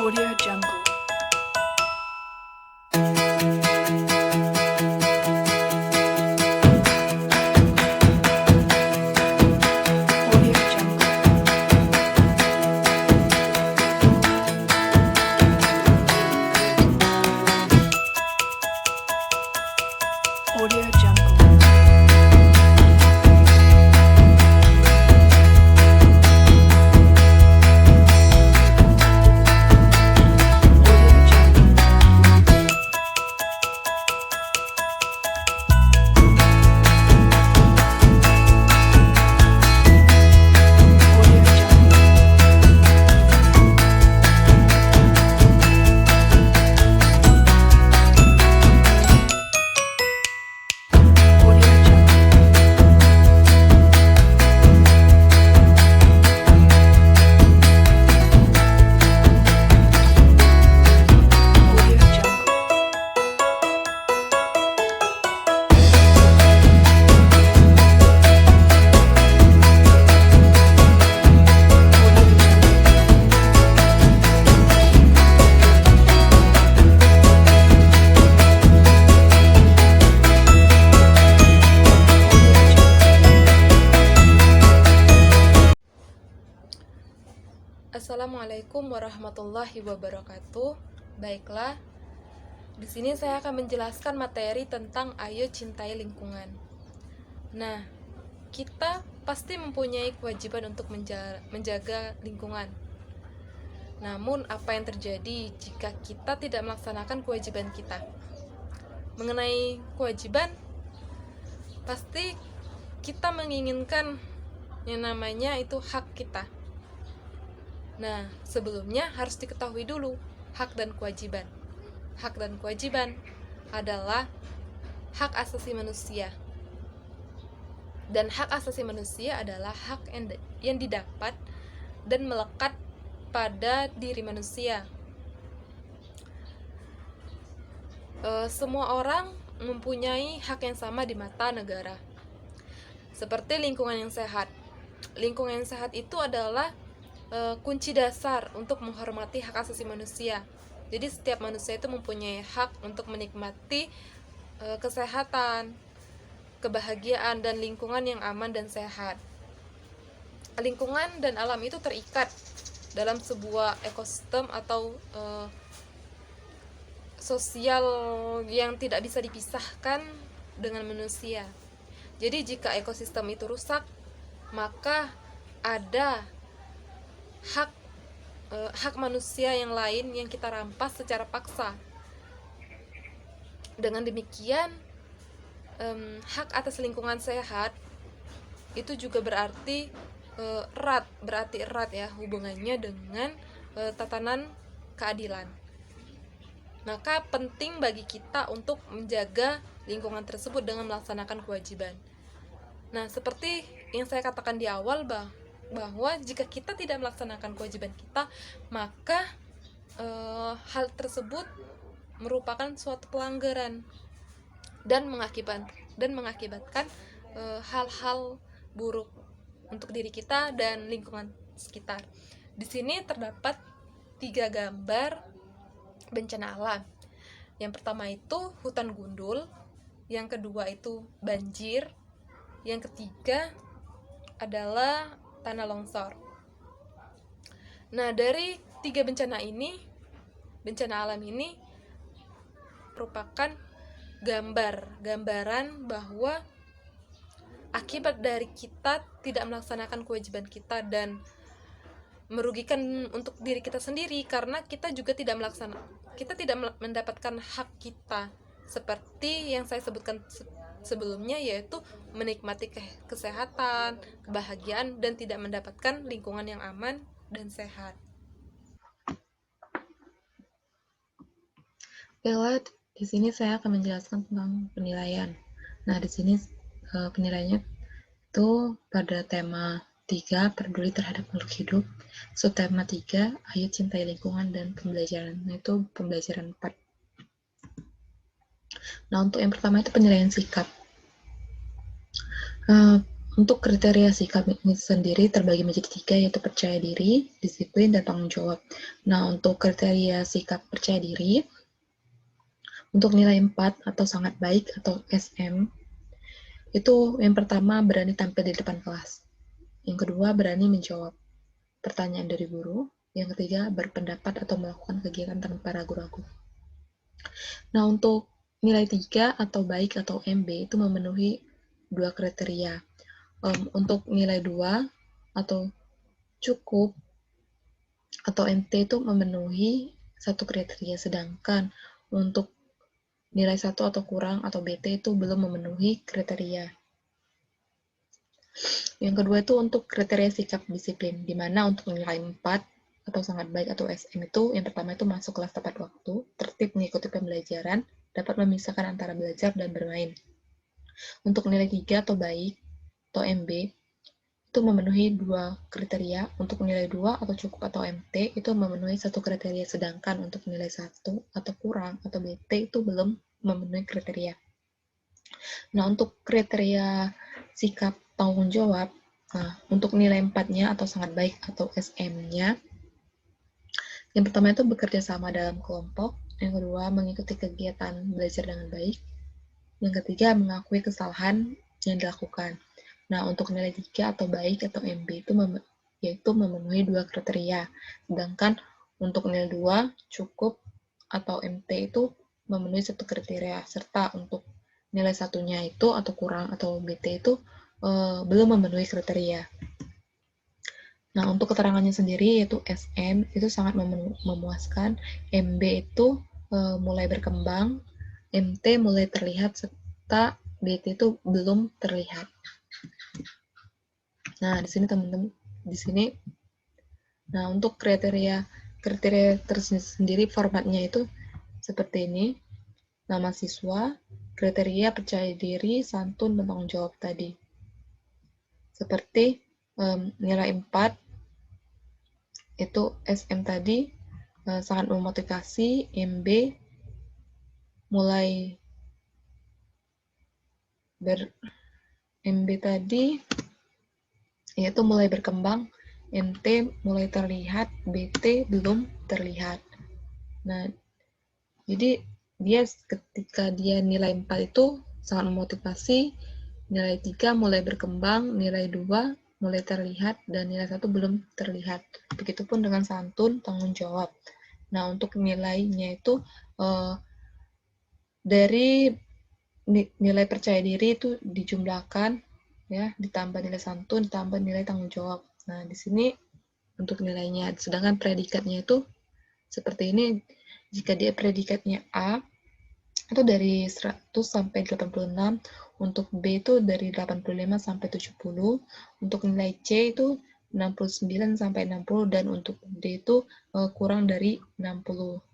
Audio Jungle. Audio Jungle. Audio Jungle. Audio Jungle. Audio Jungle. Audio Jungle. Audio Jungle. Audio Jungle. Audio Jungle. Assalamualaikum warahmatullahi wabarakatuh. Baiklah, di sini saya akan menjelaskan materi tentang Ayo Cintai Lingkungan. Nah, kita pasti mempunyai kewajiban untuk menjaga lingkungan. Namun, apa yang terjadi jika kita tidak melaksanakan kewajiban kita? Mengenai kewajiban, pasti kita menginginkan yang namanya itu hak kita. Nah, sebelumnya harus diketahui dulu hak dan kewajiban. Hak dan kewajiban adalah hak asasi manusia. Dan hak asasi manusia adalah hak yang didapat dan melekat pada diri manusia. Semua orang mempunyai hak yang sama di mata negara. Seperti lingkungan yang sehat. Lingkungan yang sehat itu adalah kunci dasar untuk menghormati hak asasi manusia. Jadi setiap manusia itu mempunyai hak untuk menikmati kesehatan, kebahagiaan, dan lingkungan yang aman dan sehat. Lingkungan dan alam itu terikat dalam sebuah ekosistem atau sosial yang tidak bisa dipisahkan dengan manusia. Jadi jika ekosistem itu rusak, maka ada hak manusia yang lain yang kita rampas secara paksa. Dengan demikian, hak atas lingkungan sehat itu juga berarti erat ya hubungannya dengan tatanan keadilan. Maka penting bagi kita untuk menjaga lingkungan tersebut dengan melaksanakan kewajiban. Nah, seperti yang saya katakan di awal bahwa jika kita tidak melaksanakan kewajiban kita, maka hal tersebut merupakan suatu pelanggaran dan mengakibatkan hal-hal buruk untuk diri kita dan lingkungan sekitar. Di sini terdapat 3 gambar bencana alam. Yang pertama itu hutan gundul, yang kedua itu banjir, yang ketiga adalah tanah longsor. Nah, dari 3 bencana alam ini merupakan gambaran bahwa akibat dari kita tidak melaksanakan kewajiban kita dan merugikan untuk diri kita sendiri, karena kita juga tidak mendapatkan hak kita seperti yang saya sebutkan sebelumnya, yaitu menikmati kesehatan, kebahagiaan, dan tidak mendapatkan lingkungan yang aman dan sehat. Baiklah, di sini saya akan menjelaskan tentang penilaian. Nah, di sini penilaiannya itu pada tema 3, peduli terhadap makhluk hidup. Subtema 3, ayo cintai lingkungan dan pembelajaran. Nah, itu pembelajaran 4. Nah, untuk yang pertama itu penilaian sikap. Untuk kriteria sikap ini sendiri terbagi menjadi 3, yaitu percaya diri, disiplin, dan tanggung jawab. Nah, untuk kriteria sikap percaya diri, untuk nilai 4 atau sangat baik atau SM, itu yang pertama berani tampil di depan kelas. Yang kedua berani menjawab pertanyaan dari guru. Yang ketiga berpendapat atau melakukan kegiatan tanpa ragu-ragu. Nah, untuk nilai 3 atau baik atau MB itu memenuhi 2 kriteria. Untuk nilai 2 atau cukup atau MT itu memenuhi 1 kriteria, sedangkan untuk nilai 1 atau kurang atau BT itu belum memenuhi kriteria. Yang kedua itu untuk kriteria sikap disiplin, di mana untuk nilai 4 atau sangat baik atau SM itu yang pertama itu masuk kelas tepat waktu, tertib mengikuti pembelajaran, dapat memisahkan antara belajar dan bermain. Untuk nilai 3 atau baik atau MB itu memenuhi 2 kriteria. Untuk nilai 2 atau cukup atau MT itu memenuhi 1 kriteria, sedangkan untuk nilai 1 atau kurang atau BT itu belum memenuhi kriteria. Nah, untuk kriteria sikap tanggung jawab, untuk nilai 4-nya atau sangat baik atau SM-nya, yang pertama itu bekerja sama dalam kelompok, yang kedua mengikuti kegiatan belajar dengan baik, yang ketiga mengakui kesalahan yang dilakukan. Nah, untuk nilai 3 atau baik atau MB itu yaitu memenuhi 2 kriteria, sedangkan untuk nilai 2 cukup atau MT itu memenuhi 1 kriteria, serta untuk nilai satunya itu atau kurang atau BT itu belum memenuhi kriteria. Nah, untuk keterangannya sendiri yaitu SM itu sangat memuaskan, MB itu mulai berkembang, MT mulai terlihat, serta BT itu belum terlihat. Nah, di sini nah untuk kriteria tersendiri formatnya itu seperti ini. Nama siswa, kriteria percaya diri, santun, dan tanggung jawab tadi. Seperti nilai 4 itu SM tadi sangat memotivasi, MB mulai MB tadi yaitu mulai berkembang, MT mulai terlihat, BT belum terlihat. Nah, jadi dia ketika dia nilai 4 itu sangat memotivasi, nilai 3 mulai berkembang, nilai 2 mulai terlihat, dan nilai 1 belum terlihat. Begitupun dengan santun, tanggung jawab. Nah, untuk nilainya itu dari nilai percaya diri itu dijumlahkan, ya, ditambah nilai santun, ditambah nilai tanggung jawab. Nah, di sini untuk nilainya, sedangkan predikatnya itu seperti ini. Jika dia predikatnya A, itu dari 100 sampai 86, untuk B itu dari 85 sampai 70, untuk nilai C itu 69 sampai 60, dan untuk D itu kurang dari 60.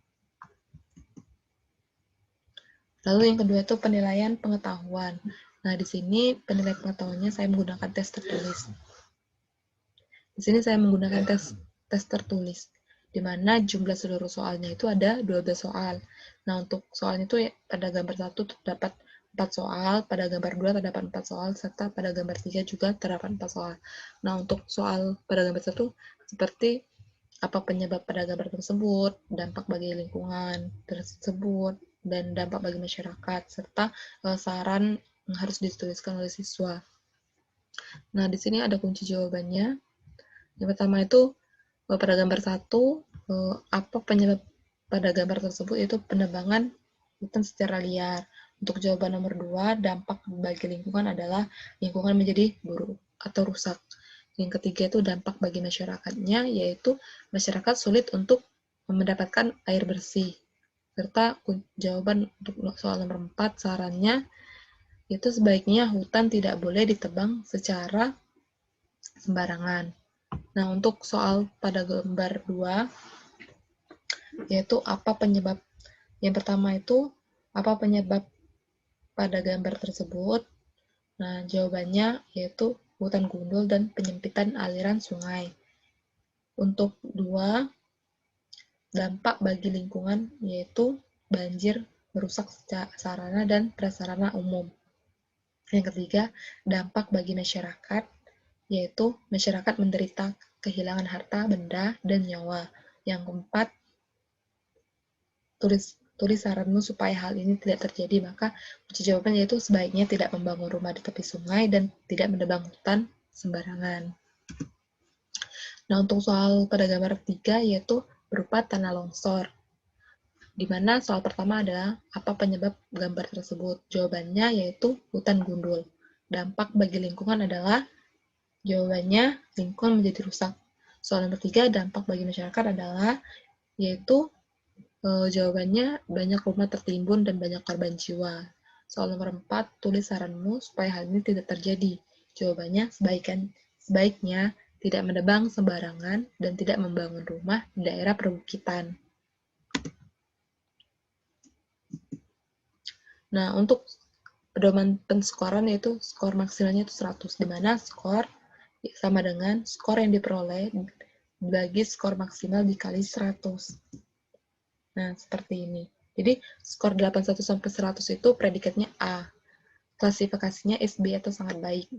Lalu yang kedua itu penilaian pengetahuan. Nah, di sini penilaian pengetahuannya saya menggunakan tes tertulis. Di sini saya menggunakan tes tertulis, di mana jumlah seluruh soalnya itu ada 12 soal. Nah, untuk soalnya itu pada gambar 1 terdapat 4 soal, pada gambar 2 terdapat 4 soal, serta pada gambar 3 juga terdapat 4 soal. Nah, untuk soal pada gambar 1 seperti apa penyebab pada gambar tersebut, dampak bagi lingkungan tersebut, dan dampak bagi masyarakat, serta saran yang harus dituliskan oleh siswa. Nah, di sini ada kunci jawabannya. Yang pertama itu pada gambar 1, apa penyebab pada gambar tersebut itu penebangan hutan secara liar. Untuk jawaban nomor 2, dampak bagi lingkungan adalah lingkungan menjadi buruk atau rusak. Yang ketiga itu dampak bagi masyarakatnya, yaitu masyarakat sulit untuk mendapatkan air bersih. Serta jawaban untuk soal nomor 4, sarannya itu sebaiknya hutan tidak boleh ditebang secara sembarangan. Nah, untuk soal pada gambar 2, yaitu apa penyebab, yang pertama itu apa penyebab pada gambar tersebut. Nah, jawabannya yaitu hutan gundul dan penyempitan aliran sungai. Untuk 2, dampak bagi lingkungan yaitu banjir merusak sarana dan prasarana umum. Yang ketiga, dampak bagi masyarakat, yaitu masyarakat menderita kehilangan harta, benda, dan nyawa. Yang keempat, tulis saranmu supaya hal ini tidak terjadi, maka kunci jawaban yaitu sebaiknya tidak membangun rumah di tepi sungai dan tidak menebang hutan sembarangan. Nah, untuk soal pada gambar 3 yaitu berupa tanah longsor. Di mana soal pertama adalah apa penyebab gambar tersebut? Jawabannya yaitu hutan gundul. Dampak bagi lingkungan adalah jawabannya lingkungan menjadi rusak. Soal nomor 3 dampak bagi masyarakat adalah yaitu jawabannya banyak rumah tertimbun dan banyak korban jiwa. Soal nomor 4 tulis saranmu supaya hal ini tidak terjadi. Jawabannya sebaiknya tidak menebang sembarangan dan tidak membangun rumah di daerah perbukitan. Nah, untuk pedoman penskoran yaitu skor maksimalnya itu 100, di mana skor sama dengan skor yang diperoleh dibagi skor maksimal dikali 100. Nah, seperti ini. Jadi, skor 81 sampai 100 itu predikatnya A. Klasifikasinya SB atau sangat baik.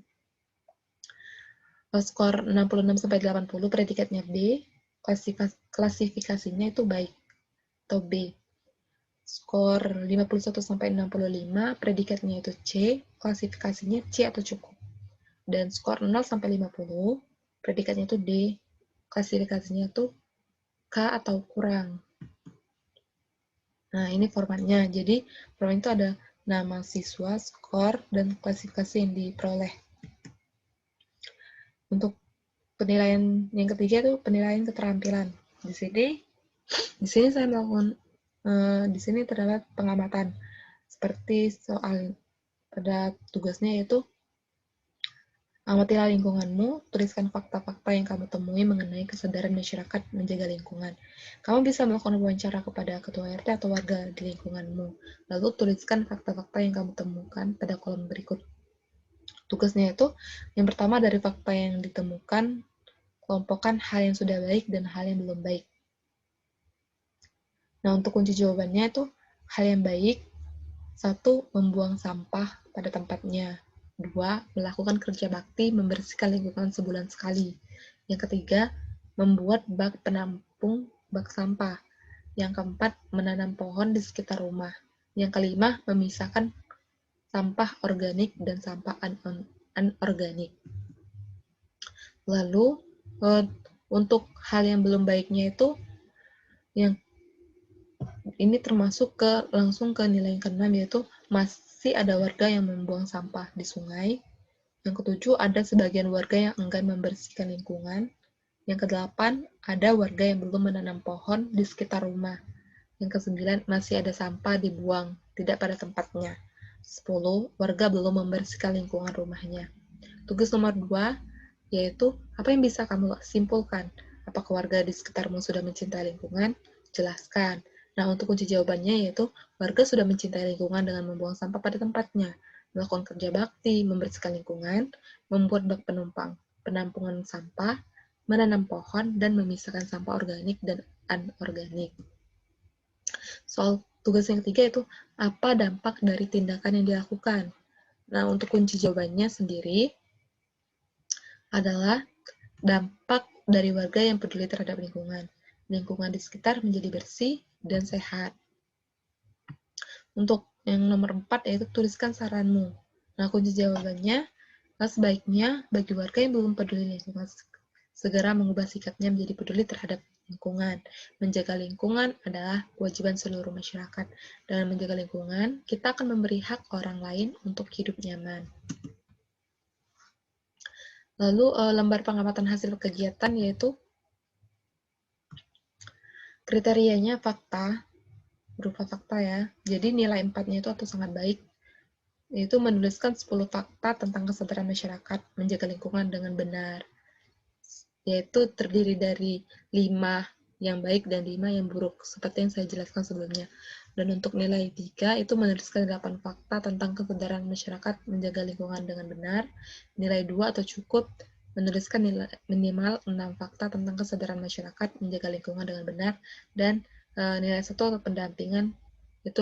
Skor 66 sampai 80 predikatnya B. Klasifikasinya itu baik atau B. Skor 51 sampai 65 predikatnya itu C, klasifikasinya C atau cukup. Dan skor 0 sampai 50 predikatnya itu D, klasifikasinya itu K atau kurang. Nah, ini formatnya. Jadi, format itu ada nama siswa, skor, dan klasifikasi yang diperoleh. Untuk penilaian yang ketiga itu penilaian keterampilan. Di sini saya melakukan di sini terdapat pengamatan seperti soal pada tugasnya yaitu amatilah lingkunganmu, tuliskan fakta-fakta yang kamu temui mengenai kesadaran masyarakat menjaga lingkungan. Kamu bisa melakukan wawancara kepada ketua RT atau warga di lingkunganmu, lalu tuliskan fakta-fakta yang kamu temukan pada kolom berikut. Tugasnya itu yang pertama dari fakta yang ditemukan, kelompokkan hal yang sudah baik dan hal yang belum baik. Nah, untuk kunci jawabannya itu hal yang baik, 1. Membuang sampah pada tempatnya. 2. Melakukan kerja bakti membersihkan lingkungan sebulan sekali. Yang ketiga, membuat bak penampung bak sampah. Yang keempat, menanam pohon di sekitar rumah. Yang kelima, memisahkan sampah organik dan sampah anorganik. Lalu, untuk hal yang belum baiknya itu, yang ini termasuk langsung ke nilai yang keenam, yaitu masih ada warga yang membuang sampah di sungai. Yang ketujuh, ada sebagian warga yang enggan membersihkan lingkungan. Yang kedelapan, ada warga yang belum menanam pohon di sekitar rumah. Yang kesembilan, masih ada sampah dibuang, tidak pada tempatnya. 10, warga belum membersihkan lingkungan rumahnya. Tugas nomor 2, yaitu apa yang bisa kamu simpulkan? Apakah warga di sekitarmu sudah mencintai lingkungan? Jelaskan. Nah, untuk kunci jawabannya yaitu warga sudah mencintai lingkungan dengan membuang sampah pada tempatnya, melakukan kerja bakti, membersihkan lingkungan, membuat bak penampungan sampah, menanam pohon, dan memisahkan sampah organik dan anorganik. Soal tugas yang ketiga itu apa dampak dari tindakan yang dilakukan? Nah, untuk kunci jawabannya sendiri adalah dampak dari warga yang peduli terhadap lingkungan. Lingkungan di sekitar menjadi bersih dan sehat. Untuk yang nomor 4 yaitu tuliskan saranmu. Nah, kunci jawabannya sebaiknya bagi warga yang belum peduli lingkungan segera mengubah sikapnya menjadi peduli terhadap lingkungan. Menjaga lingkungan adalah kewajiban seluruh masyarakat. Dengan menjaga lingkungan, kita akan memberi hak orang lain untuk hidup nyaman. Lalu lembar pengamatan hasil kegiatan yaitu kriterianya fakta, berupa fakta ya. Jadi nilai 4-nya itu atau sangat baik, yaitu menuliskan 10 fakta tentang kesadaran masyarakat menjaga lingkungan dengan benar. Yaitu terdiri dari 5 yang baik dan 5 yang buruk, seperti yang saya jelaskan sebelumnya. Dan untuk nilai 3 itu menuliskan 8 fakta tentang kesadaran masyarakat menjaga lingkungan dengan benar. Nilai 2 atau cukup menuliskan minimal 6 fakta tentang kesadaran masyarakat menjaga lingkungan dengan benar, dan nilai 1 atau pendampingan itu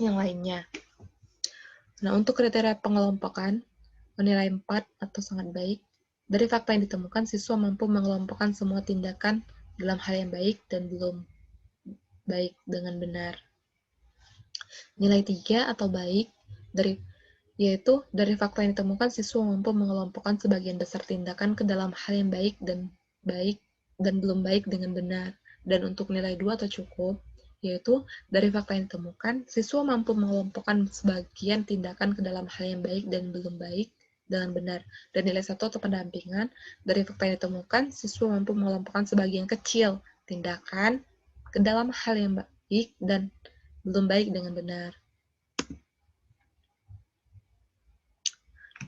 yang lainnya. Nah, untuk kriteria pengelompokan, menilai 4 atau sangat baik. Dari fakta yang ditemukan, siswa mampu mengelompokkan semua tindakan dalam hal yang baik dan belum baik dengan benar. Nilai 3 atau baik, yaitu dari fakta yang ditemukan, siswa mampu mengelompokkan sebagian besar tindakan ke dalam hal yang baik dan belum baik dengan benar. Dan untuk nilai 2 atau cukup, yaitu dari fakta yang ditemukan, siswa mampu mengelompokkan sebagian tindakan ke dalam hal yang baik dan belum baik dengan benar. Dan nilai 1 atau pendampingan, dari fakta yang ditemukan, siswa mampu mengelompokkan sebagian kecil tindakan ke dalam hal yang baik dan belum baik dengan benar.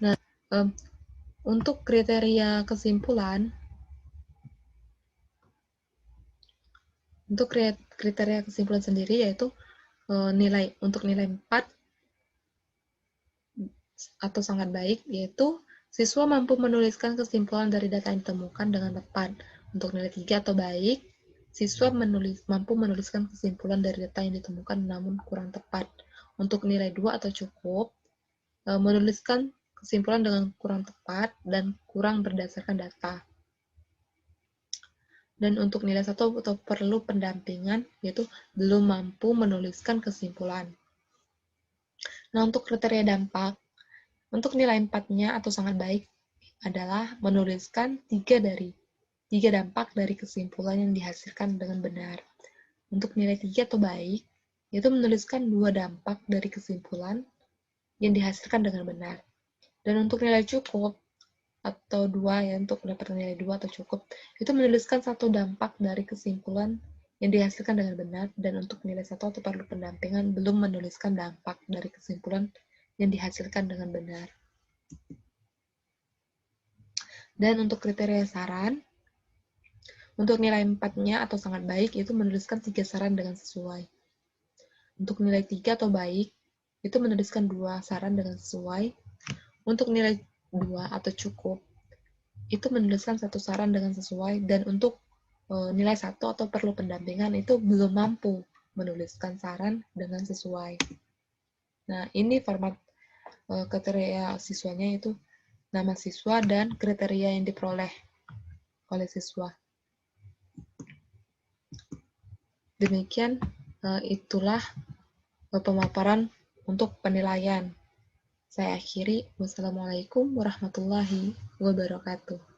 Nah, untuk kriteria kesimpulan, sendiri yaitu untuk nilai 4 atau sangat baik, yaitu siswa mampu menuliskan kesimpulan dari data yang ditemukan dengan tepat. Untuk nilai 3 atau baik, siswa mampu menuliskan kesimpulan dari data yang ditemukan namun kurang tepat. Untuk nilai 2 atau cukup, menuliskan kesimpulan dengan kurang tepat dan kurang berdasarkan data. Dan untuk nilai 1 atau perlu pendampingan, yaitu belum mampu menuliskan kesimpulan. Nah, untuk kriteria dampak, untuk nilai 4-nya atau sangat baik adalah menuliskan 3 dampak dari kesimpulan yang dihasilkan dengan benar. Untuk nilai 3 atau baik, yaitu menuliskan 2 dampak dari kesimpulan yang dihasilkan dengan benar. Dan untuk nilai cukup, atau 2 ya, untuk mendapatkan nilai 2 atau cukup, itu menuliskan 1 dampak dari kesimpulan yang dihasilkan dengan benar, dan untuk nilai 1 atau perlu pendampingan belum menuliskan dampak dari kesimpulan yang dihasilkan dengan benar. Dan untuk kriteria saran, untuk nilai 4-nya atau sangat baik, itu menuliskan 3 saran dengan sesuai. Untuk nilai 3 atau baik, itu menuliskan 2 saran dengan sesuai. Untuk nilai 2 atau cukup, itu menuliskan 1 saran dengan sesuai, dan untuk nilai 1 atau perlu pendampingan itu belum mampu menuliskan saran dengan sesuai. Nah, ini format kriteria siswanya, itu nama siswa dan kriteria yang diperoleh oleh siswa. Demikian itulah pemaparan untuk penilaian. Saya akhiri. Wassalamualaikum warahmatullahi wabarakatuh.